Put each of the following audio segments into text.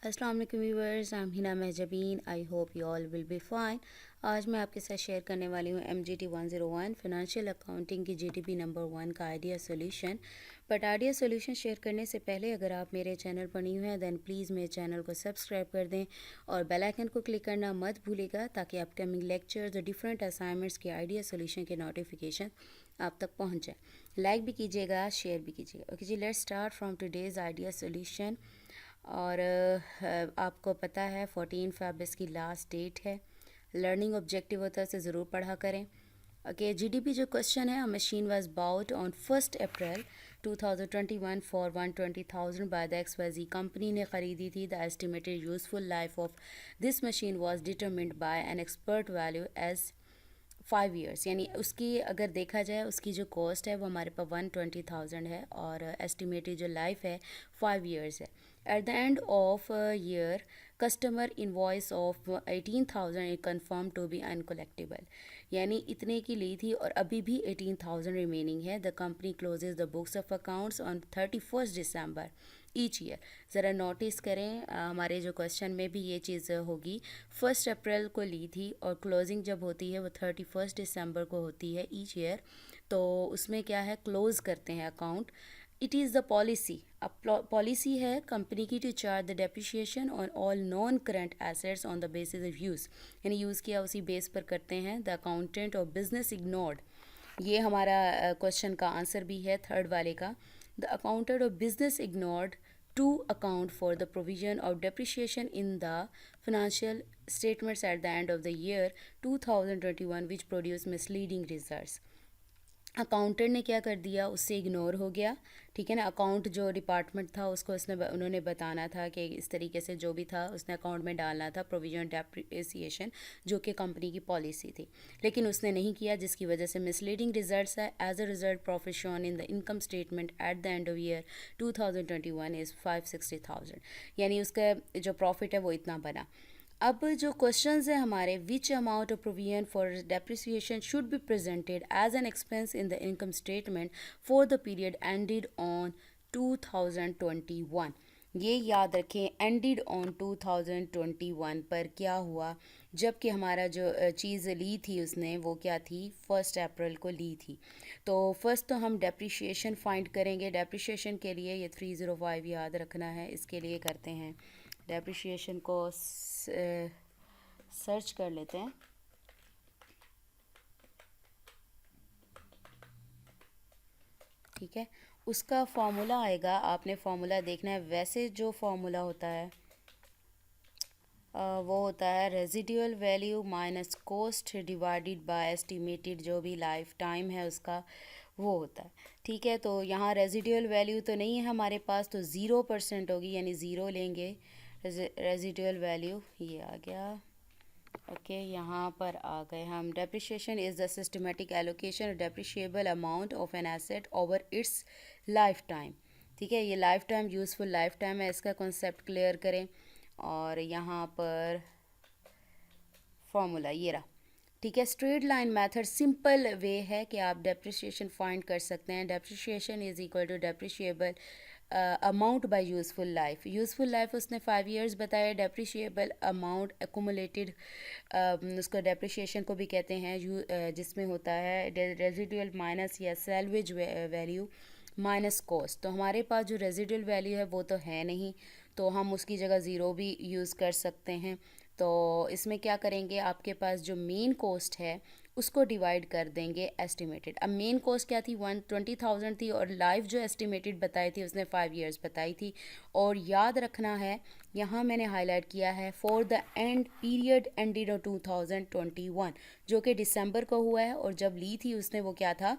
अस्सलाम वालेकुम viewers, I am Hina Mahjabeen. I hope you all will be fine. आज मैं आपके साथ शेयर करने वाली हूँ MGT 101 फिनेंशियल अकाउंटिंग की GTP नंबर 1 का idea solution. But idea solution share करने से पहले अगर आप मेरे चैनल पर न्यू हैं दैन प्लीज़ मेरे चैनल को सब्सक्राइब कर दें और बेल आइकन को क्लिक करना मत भूलिएगा ताकि अपकमिंग लेक्चर्स और डिफरेंट असाइनमेंट्स के आइडिया सोल्यूशन के नोटिफिकेशन आप तक पहुँच जाए। लाइक भी कीजिएगा, शेयर भी कीजिएगा। ओके जी, let's start from today's idea solution. और आपको पता है 14 फ़रवरी इसकी लास्ट डेट है। लर्निंग ऑब्जेक्टिव होता है, उसे ज़रूर पढ़ा करें। ओके, GDP जो क्वेश्चन है, a machine was bought on 1 April 2021 for 120,000 by the XYZ company ने ख़रीदी थी। The estimated useful life of this machine was determined by an expert value as 5 years. यानी उसकी अगर देखा जाए उसकी जो कॉस्ट है वो हमारे पास 120,000 है और एस्टिमेटेड जो लाइफ है 5 ईयर्स है। At the end of year customer invoice of 18,000 confirm to be uncollectable. यानी इतने की ली थी और अभी भी 18,000 रिमेनिंग है। The company closes the books of accounts on 31 December each year. ज़रा नोटिस करें, हमारे जो क्वेश्चन में भी ये चीज़ होगी। 1 अप्रैल को ली थी और क्लोजिंग जब होती है वो 31 दिसंबर को होती है ईच ईयर। तो उसमें क्या है, क्लोज़ करते हैं account. It is the policy, अब पॉलिसी है कंपनी की to charge the depreciation on all non current assets on the basis of use. यानी यूज़ किया उसी बेस पर करते हैं। The accountant of business ignored, ये हमारा क्वेश्चन का आंसर भी है थर्ड वाले का। The accountant of business ignored to account for the provision of depreciation in the financial statements at the end of the year 2021 which produced misleading results। Accountant ने क्या कर दिया, उससे इग्नोर हो गया। ठीक है ना, अकाउंट जो डिपार्टमेंट था उसको उन्होंने बताना था कि इस तरीके से जो भी था उसने अकाउंट में डालना था प्रोविजन डेप्रिसिएशन, जो कि कंपनी की पॉलिसी थी, लेकिन उसने नहीं किया जिसकी वजह से मिसलीडिंग रिजल्ट्स है। As a result profit shown in the income statement at the end of year 2021 is 560,000। यानी उसका जो प्रॉफिट है वो इतना बना। अब जो क्वेश्चंस है हमारे, which amount of provision for depreciation should be presented as an expense in the income statement for the period ended on 2021। ये याद रखें, एंडेड ऑन 2021 पर क्या हुआ, जबकि हमारा जो चीज़ ली थी उसने वो क्या थी, 1 अप्रैल को ली थी। तो फर्स्ट तो हम डेप्रिशिएशन फाइंड करेंगे। डेप्रिशिएशन के लिए ये 305 याद रखना है। इसके लिए करते हैं, डेप्रिशिएशन को सर्च कर लेते हैं। ठीक है, उसका फॉर्मूला आएगा, आपने फॉर्मूला देखना है। वैसे जो फॉर्मूला होता है वो होता है residual value minus cost divided by estimated जो भी लाइफ टाइम है उसका, वो होता है। ठीक है, तो यहाँ रेजिडुअल वैल्यू तो नहीं है हमारे पास, तो 0% होगी, यानी ज़ीरो लेंगे। रेजिडुअल वैल्यू ये आ गया। ओके, यहाँ पर आ गए हम। Depreciation is the systematic allocation depreciable amount of an asset over it's life time. ठीक है, ये life time useful life time है, इसका कॉन्सेप्ट क्लियर करें। और यहाँ पर फॉर्मूला ये रहा। ठीक है, straight line method simple way है कि आप डेप्रिशिएशन फाइंड कर सकते हैं। Depreciation is equal to depreciable amount by useful life. Useful life उसने 5 ईयर्स बताया। डेप्रिशिएबल अमाउंट एकुमुलेटेड, उसको डेप्रिशिएशन को भी कहते हैं, जिसमें होता है रेजिडुअल माइनस या सैल्वेज वैल्यू माइनस कॉस्ट। तो हमारे पास जो रेजिडुअल वैल्यू है वो तो है नहीं, तो हम उसकी जगह ज़ीरो भी यूज़ कर सकते हैं। तो इसमें क्या करेंगे, आपके पास जो मेन कॉस्ट है उसको डिवाइड कर देंगे एस्टिमेटेड। अब मेन कॉस्ट क्या थी, 120,000 थी, और लाइफ जो एस्टिमेटेड बताई थी उसने 5 ईयर्स बताई थी। और याद रखना है, यहाँ मैंने हाईलाइट किया है for the end period ended 2021, जो कि दिसंबर को हुआ है, और जब ली थी उसने वो क्या था,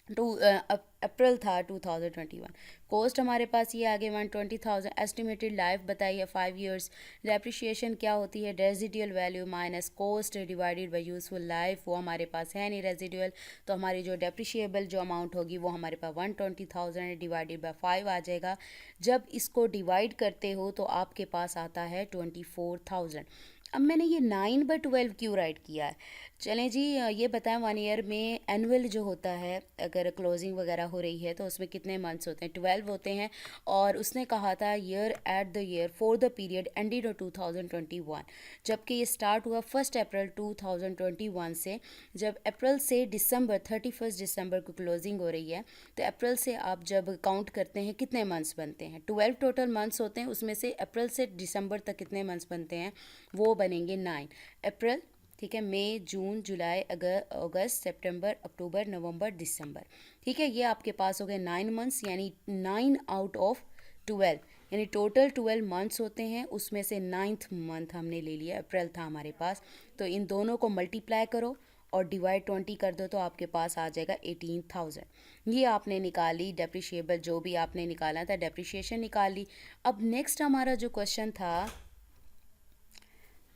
अप्रैल था 2021। कॉस्ट हमारे पास ये आगे 120,000, एस्टिमेटेड लाइफ बताई है 5 ईयर्स। डेप्रिशिएशन क्या होती है, residual value minus cost divided by useful life, वो हमारे पास है नहीं रेजिडुअल, तो हमारी जो डेप्रिशिएबल जो अमाउंट होगी वो हमारे पास 120,000 डिवाइडेड बाय 5 आ जाएगा। जब इसको डिवाइड करते हो तो आपके पास आता है 24,000। अब मैंने ये 9/12 क्यों राइट किया है? चलें जी, ये बताएं 1 ईयर में एनुअल जो होता है, अगर क्लोजिंग वगैरह हो रही है तो उसमें कितने मंथ्स होते हैं? 12 होते हैं। और उसने कहा था year at the year for the period ended 2021, जबकि ये स्टार्ट हुआ 1 अप्रैल 2021 से। जब अप्रैल से दिसंबर 31 दिसंबर को क्लोजिंग हो रही है, तो अप्रैल से आप जब काउंट करते हैं कितने मंथ्स बनते हैं? 12 टोटल मंथ्स होते हैं, उसमें से अप्रैल से दिसंबर तक कितने मंथ्स बनते हैं? वो बनेंगे 9 अप्रैल, ठीक है, मई, जून, जुलाई, अगस्त, सितंबर, अक्टूबर, नवंबर, दिसंबर। ठीक है, ये आपके पास हो गए 9 मंथ्स, यानी 9 आउट ऑफ 12, यानी टोटल 12 मंथ्स होते हैं, उसमें से 9th मंथ हमने ले लिया, अप्रैल था हमारे पास। तो इन दोनों को मल्टीप्लाई करो और डिवाइड 20 कर दो, तो आपके पास आ जाएगा 18,000। ये आपने निकाली डेप्रिशिएबल, जो भी आपने निकाला था डेप्रिशिएशन निकाल ली। अब नेक्स्ट हमारा जो क्वेश्चन था,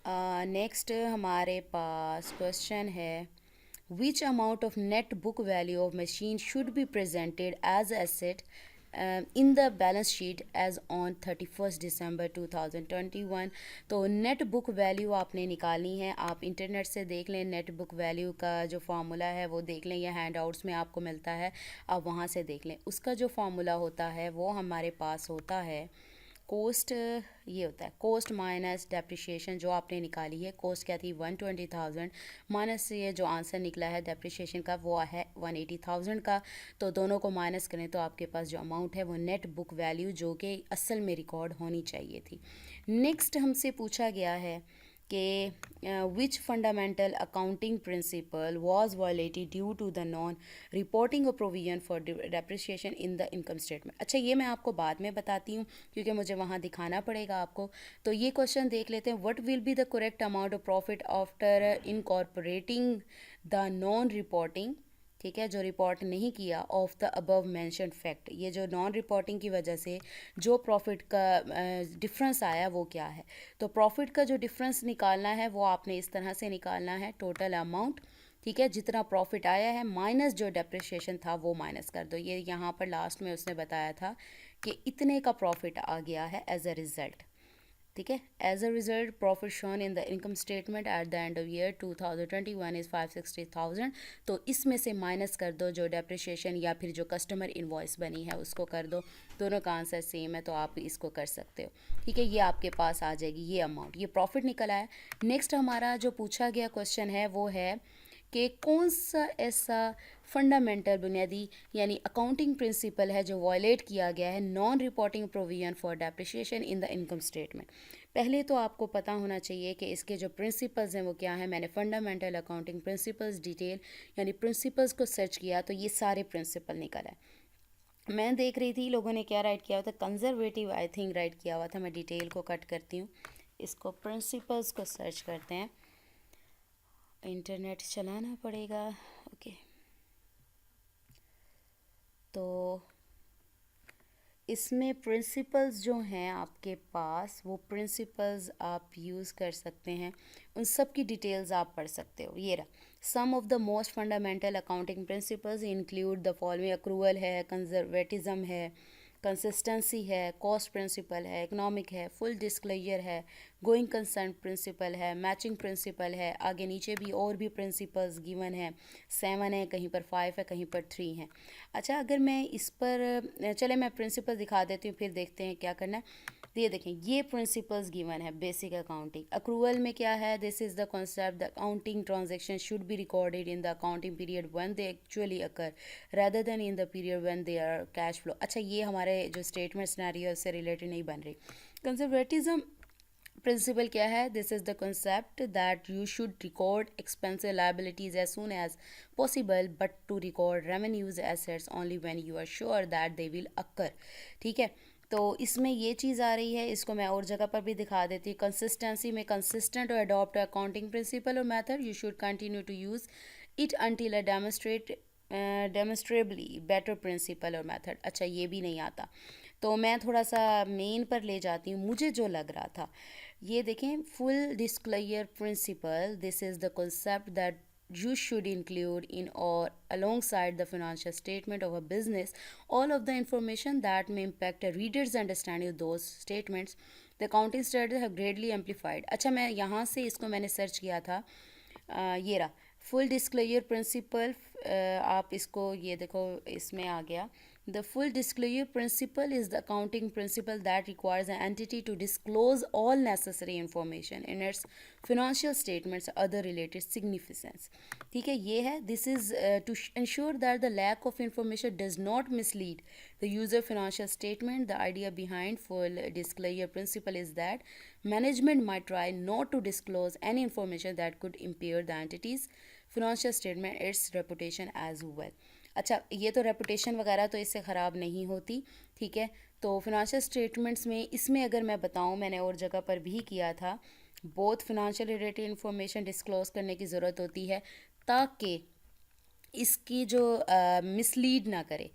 नेक्स्ट हमारे पास क्वेश्चन है, which amount of net book value of machine should be presented as asset in the balance sheet as on 31 December 2021। तो नेट बुक वैल्यू आपने निकालनी है। आप इंटरनेट से देख लें, नेट बुक वैल्यू का जो फार्मूला है वो देख लें, या हैंड आउट्स में आपको मिलता है, आप वहाँ से देख लें। उसका जो फार्मूला होता है वो हमारे पास होता है कोस्ट, ये होता है कोस्ट माइनस डेप्रिशिएशन। जो आपने निकाली है कोस्ट क्या थी 120,000, माइनस ये जो आंसर निकला है डेप्रिशिएशन का वो है 180,000 का। तो दोनों को माइनस करें तो आपके पास जो अमाउंट है वो नेट बुक वैल्यू, जो कि असल में रिकॉर्ड होनी चाहिए थी। नेक्स्ट हमसे पूछा गया है कि which fundamental accounting principle was violated due to the non reporting of provision for depreciation in the income statement. अच्छा, ये मैं आपको बाद में बताती हूँ क्योंकि मुझे वहाँ दिखाना पड़ेगा आपको। तो ये क्वेश्चन देख लेते हैं, what will be the correct amount of profit after incorporating the non reporting, ठीक है, जो रिपोर्ट नहीं किया, of the above mentioned fact. ये जो नॉन रिपोर्टिंग की वजह से जो प्रॉफिट का डिफरेंस आया वो क्या है? तो प्रॉफिट का जो डिफरेंस निकालना है वो आपने इस तरह से निकालना है, टोटल अमाउंट, ठीक है, जितना प्रॉफिट आया है माइनस जो डेप्रिसिएशन था वो माइनस कर दो। ये यहाँ पर लास्ट में उसने बताया था कि इतने का प्रॉफिट आ गया है एज अ रिज़ल्ट, ठीक है। As a result profit shown in the income statement at the end of year 2021 is 560,000। तो इसमें से माइनस कर दो जो डेप्रिशिएशन या फिर जो कस्टमर इनवॉइस बनी है उसको कर दो। दोनों का आंसर सेम है तो आप इसको कर सकते हो, ठीक है। ये आपके पास आ जाएगी ये अमाउंट, ये प्रॉफिट निकल आया। नेक्स्ट हमारा जो पूछा गया क्वेश्चन है वो है कि कौन सा ऐसा फंडामेंटल बुनियादी यानी अकाउंटिंग प्रिंसिपल है जो वायलेट किया गया है non reporting provision for depreciation in the income statement. पहले तो आपको पता होना चाहिए कि इसके जो प्रिंसिपल्स हैं वो क्या है। मैंने फंडामेंटल अकाउंटिंग प्रिंसिपल्स डिटेल यानी प्रिंसिपल्स को सर्च किया तो ये सारे प्रिंसिपल निकल आए। मैं देख रही थी लोगों ने क्या राइट किया हुआ था, कंजर्वेटिव आई थिंक राइट किया हुआ था। मैं डिटेल को कट करती हूँ, इसको प्रिंसिपल्स को सर्च करते हैं, इंटरनेट चलाना पड़ेगा। ओके, तो इसमें प्रिंसिपल्स जो हैं आपके पास वो प्रिंसिपल्स आप यूज़ कर सकते हैं, उन सब की डिटेल्स आप पढ़ सकते हो। ये रहा, some of the most fundamental accounting principles include the following, accrual है, कंजर्वेटिज्म है, कंसिस्टेंसी है, कॉस्ट प्रिंसिपल है, इकोनॉमिक है, फुल डिस्क्लोजर है, गोइंग कंसर्न प्रिंसिपल है, मैचिंग प्रिंसिपल है। आगे नीचे भी और भी प्रिंसिपल्स गिवन है, 7 है, कहीं पर 5 है, कहीं पर 3 है। अच्छा, अगर मैं इस पर चले मैं प्रिंसिपल दिखा देती हूँ, फिर देखते हैं क्या करना है। तो ये देखें, ये प्रिंसिपल्स गिवन है बेसिक अकाउंटिंग। अक्रूवल में क्या है, this is the concept the accounting transaction should be recorded in the accounting period when they actually occur rather than in the period when they are cash flow. अच्छा, ये हमारे जो statement scenario से related नहीं बन रही। Conservatism principle क्या है, this is the concept that you should record expensive liabilities as soon as possible but to record revenues assets only when you are sure that they will occur, ठीक है। तो इसमें ये चीज़ आ रही है, इसको मैं और जगह पर भी दिखा देती हूँ। कंसिस्टेंसी में कंसिस्टेंट और अडॉप्ट अकाउंटिंग प्रिंसिपल और method, you should continue to use it until a demonstrably better principle और मेथड। अच्छा, ये भी नहीं आता, तो मैं थोड़ा सा मेन पर ले जाती हूँ। मुझे जो लग रहा था, ये देखें, full disclosure principle, this is the concept that you should include in or alongside the financial statement of a business all of the information that may impact a reader's understanding of those statements the accounting standard have greatly amplified. अच्छा, मैं यहाँ से इसको मैंने search किया था, ये रहा फुल डिस्क्लोजर प्रिंसिपल। आप इसको ये देखो, इसमें आ गया। The full disclosure principle is the accounting principle that requires an entity to disclose all necessary information in its financial statements or other related significance। ठीक है, ये है this is to ensure that the lack of information does not mislead the user financial statement। The idea behind full disclosure principle is that management might try not to disclose any information that could impair the entity's financial statement, its reputation as well। अच्छा, ये तो reputation वगैरह तो इससे ख़राब नहीं होती, ठीक है। तो फिनंशियल स्टेटमेंट्स में इसमें अगर मैं बताऊँ, मैंने और जगह पर भी किया था, बहुत फिनंशियल रिलेटेड इंफॉर्मेशन डिस्क्लोज करने की ज़रूरत होती है ताकि इसकी जो मिसलीड ना करे,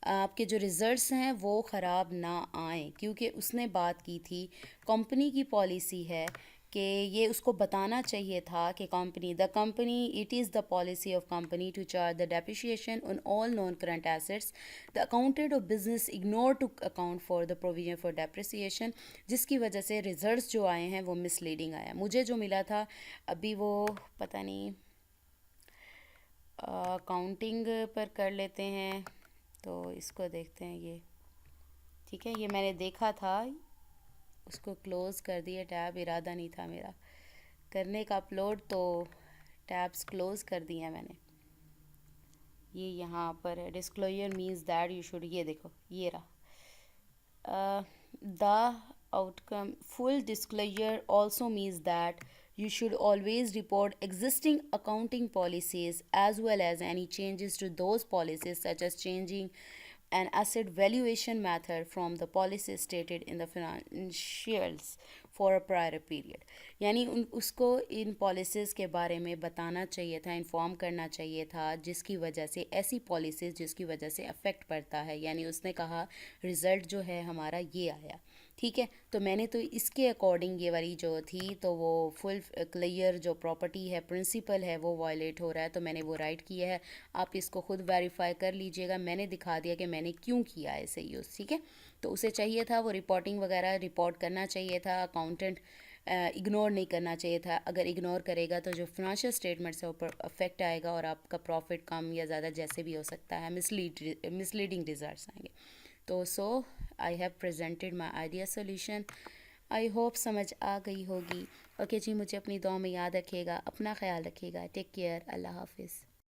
आपके जो रिज़ल्ट्स हैं वो ख़राब ना आएँ, क्योंकि उसने बात की थी कंपनी की पॉलिसी है कि ये उसको बताना चाहिए था कि company it is the policy of company to charge the depreciation on all non current assets. The accountant of business ignore to account for the provision for depreciation, जिसकी वजह से रिजल्ट्स जो आए हैं वो मिसलीडिंग आया। मुझे जो मिला था अभी वो पता नहीं, अकाउंटिंग पर कर लेते हैं, तो इसको देखते हैं ये, ठीक है। ये मैंने देखा था, उसको क्लोज़ कर दिया, टैब इरादा नहीं था मेरा करने का अपलोड, तो टैब्स क्लोज़ कर दिए हैं मैंने। ये यहाँ पर है disclosure means that you should, ये देखो ये रहा the outcome. Full disclosure also means that you should always report existing accounting policies as well as any changes to those policies, such as changing an asset valuation method from the policy stated in the financials for a prior period। यानी उसको इन policies के बारे में बताना चाहिए था, inform करना चाहिए था, जिसकी वजह से ऐसी पॉलिसीज़ जिसकी वजह से अफेक्ट पड़ता है। यानी उसने कहा रिज़ल्ट जो है हमारा ये आया, ठीक है। तो मैंने तो इसके अकॉर्डिंग ये वाली जो थी, तो वो फुल क्लियर जो प्रॉपर्टी है प्रिंसिपल है वो वायलेट हो रहा है, तो मैंने वो राइट किया है। आप इसको खुद वेरीफाई कर लीजिएगा, मैंने दिखा दिया कि मैंने क्यों किया ऐसे यूज़, ठीक है। तो उसे चाहिए था वो रिपोर्टिंग वगैरह रिपोर्ट करना चाहिए था, अकाउंटेंट इग्नोर नहीं करना चाहिए था। अगर इग्नोर करेगा तो जो फिनंशियल स्टेटमेंट से ऊपर अफेक्ट आएगा और आपका प्रॉफिट कम या ज़्यादा जैसे भी हो सकता है, मिसलीडिंग रिजल्ट्स आएंगे। तो so I have presented my idea solution. I hope समझ आ गई होगी। ओके जी, मुझे अपनी दुआ में याद रखिएगा, अपना ख्याल रखिएगा। टेक केयर, अल्लाह हाफिज़।